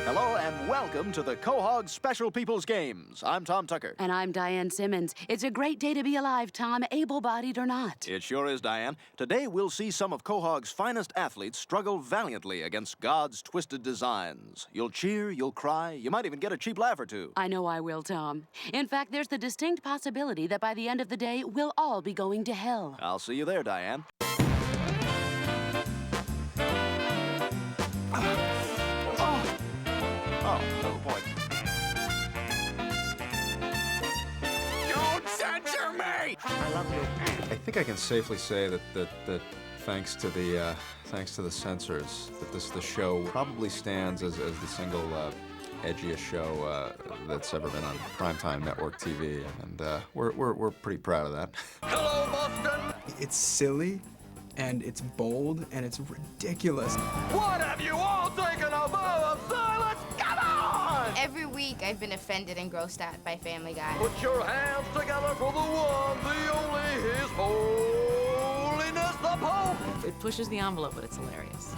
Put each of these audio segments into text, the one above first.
Hello and welcome to the Quahog Special People's Games. I'm Tom Tucker. And I'm Diane Simmons. It's a great day to be alive, Tom, able-bodied or not. It sure is, Diane. Today we'll see some of Quahog's finest athletes struggle valiantly against God's twisted designs. You'll cheer, you'll cry, you might even get a cheap laugh or two. I know I will, Tom. In fact, there's the distinct possibility that by the end of the day, we'll all be going to hell. I'll see you there, Diane. Oh, no point. Don't censor me! I love you. I think I can safely say that thanks to the censors, that the show probably stands as the single edgiest show that's ever been on primetime network TV, and we're pretty proud of that. Hello, Boston! It's silly, and it's bold, and it's ridiculous. What have you all taken a vow of silence? Come on! Every week I've been offended and grossed out by Family Guy. Put your hands together for the one, the only, His Holiness the Pope! It pushes the envelope, but it's hilarious.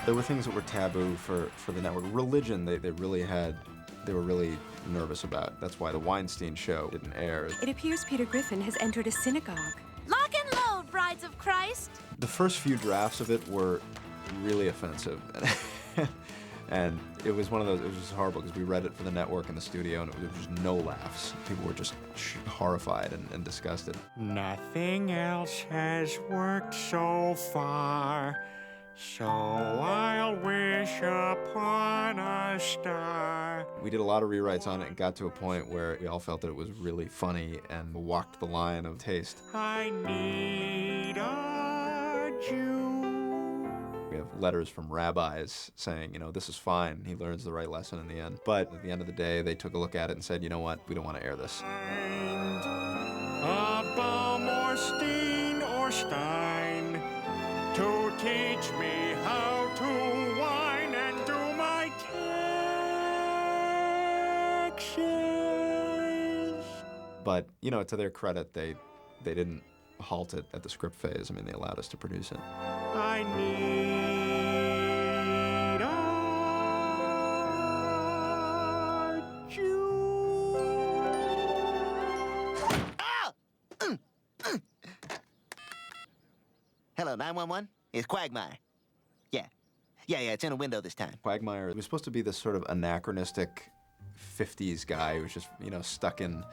There were things that were taboo for the network. Religion, they were really nervous about. That's why the Weinstein show didn't air. It appears Peter Griffin has entered a synagogue. Lock and load, brides of Christ! The first few drafts of it were really offensive. And it was one of those, it was just horrible because we read it for the network in the studio and there was just no laughs. People were just horrified and disgusted. Nothing else has worked so far, so I'll wish upon a star. We did a lot of rewrites on it and got to a point where we all felt that it was really funny and walked the line of taste. I need a Jew. We have letters from rabbis saying, you know, this is fine. He learns the right lesson in the end. But at the end of the day, they took a look at it and said, you know what, we don't want to air this. A bum or Steen or Stein to teach me how to whine and do my taxes. But, you know, to their credit, they didn't halt it at the script phase. I mean, they allowed us to produce it. I need a Jew. Ah! Hello, 911? It's Quagmire. Yeah, it's in a window this time. Quagmire was supposed to be this sort of anachronistic 50s guy who was just, you know, stuck in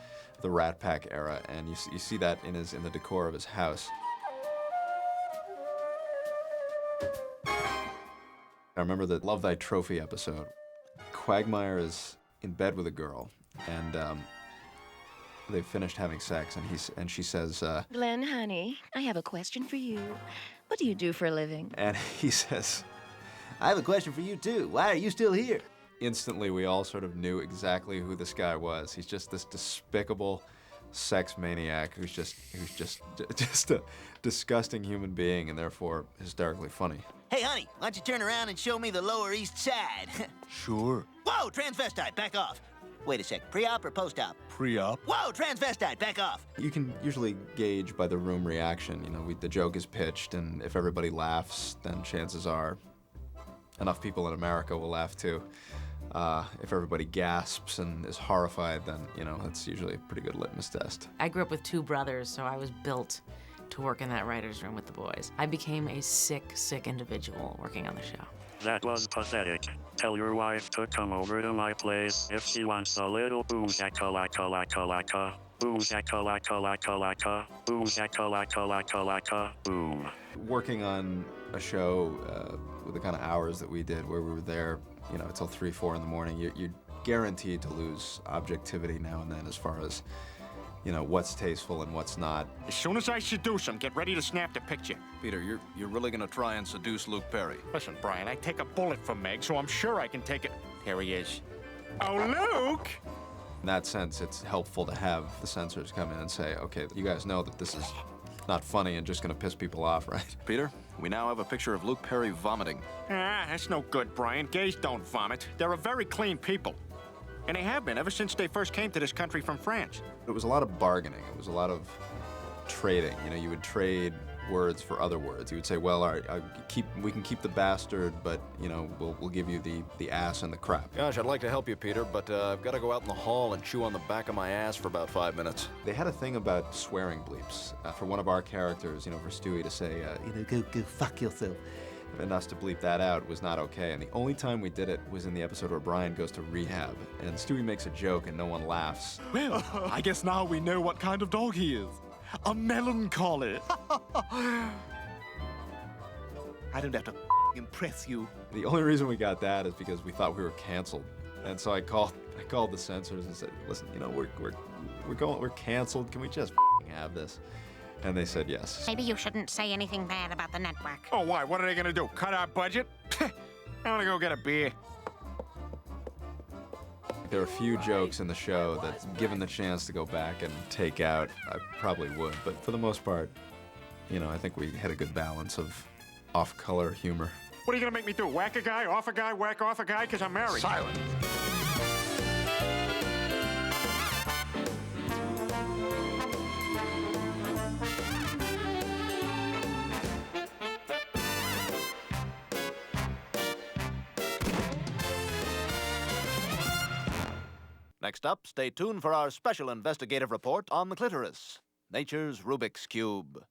the Rat Pack era, and you see that in the decor of his house. I remember the Love Thy Trophy episode. Quagmire is in bed with a girl, and they've finished having sex, and she says, Glenn, honey, I have a question for you. What do you do for a living? and he says, I have a question for you, too. Why are you still here? instantly we all sort of knew exactly who this guy was. He's just this despicable sex maniac who's just a disgusting human being and therefore hysterically funny. Hey, honey, why don't you turn around and show me the Lower East Side? Sure. Whoa, transvestite, back off. Wait a sec, pre-op or post-op? Pre-op. Whoa, transvestite, back off. You can usually gauge by the room reaction. You know, the joke is pitched, and if everybody laughs, then chances are enough people in America will laugh too. If everybody gasps and is horrified, then, you know, that's usually a pretty good litmus test. I grew up with two brothers, so I was built to work in that writer's room with the boys. I became a sick individual working on the show. That was pathetic. Tell your wife to come over to my place if she wants a little boom shakalaka. Boom shakalaka. Boom shakalaka. Boom. Working on a show with the kind of hours that we did, where we were there, you know, until 3, 4 in the morning, you're guaranteed to lose objectivity now and then as far as, you know, what's tasteful and what's not. As soon as I seduce him, get ready to snap the picture. Peter, you're really gonna try and seduce Luke Perry? Listen, Brian, I take a bullet for Meg, so I'm sure I can take it. Here he is. Oh, Luke! In that sense, it's helpful to have the censors come in and say, okay, you guys know that this is not funny and just gonna piss people off, right? Peter, we now have a picture of Luke Perry vomiting. Ah, that's no good, Brian. Gays don't vomit. They're a very clean people. And they have been ever since they first came to this country from France. It was a lot of bargaining. It was a lot of trading. You know, you would trade words for other words. He would say, well, all right, we can keep the bastard, but, you know, we'll give you the ass and the crap. Gosh, I'd like to help you, Peter, but I've got to go out in the hall and chew on the back of my ass for about 5 minutes. They had a thing about swearing bleeps. For one of our characters, you know, for Stewie to say, go fuck yourself, and us to bleep that out was not okay. And the only time we did it was in the episode where Brian goes to rehab, and Stewie makes a joke and no one laughs. Well, I guess now we know what kind of dog he is. A melancholy. I don't have to impress you. The only reason we got that is because we thought we were canceled. And so I called the censors and said, listen, you know, we're canceled. Can we just have this? And they said yes. Maybe you shouldn't say anything bad about the network. Oh, why? What are they gonna do? Cut our budget? I wanna go get a beer. There are a few jokes in the show that, given the chance to go back and take out, I probably would. But for the most part, you know, I think we had a good balance of off-color humor. What are you gonna make me do? Whack a guy, off a guy, whack off a guy? Because I'm married. Silent. Next up, stay tuned for our special investigative report on the clitoris, nature's Rubik's Cube.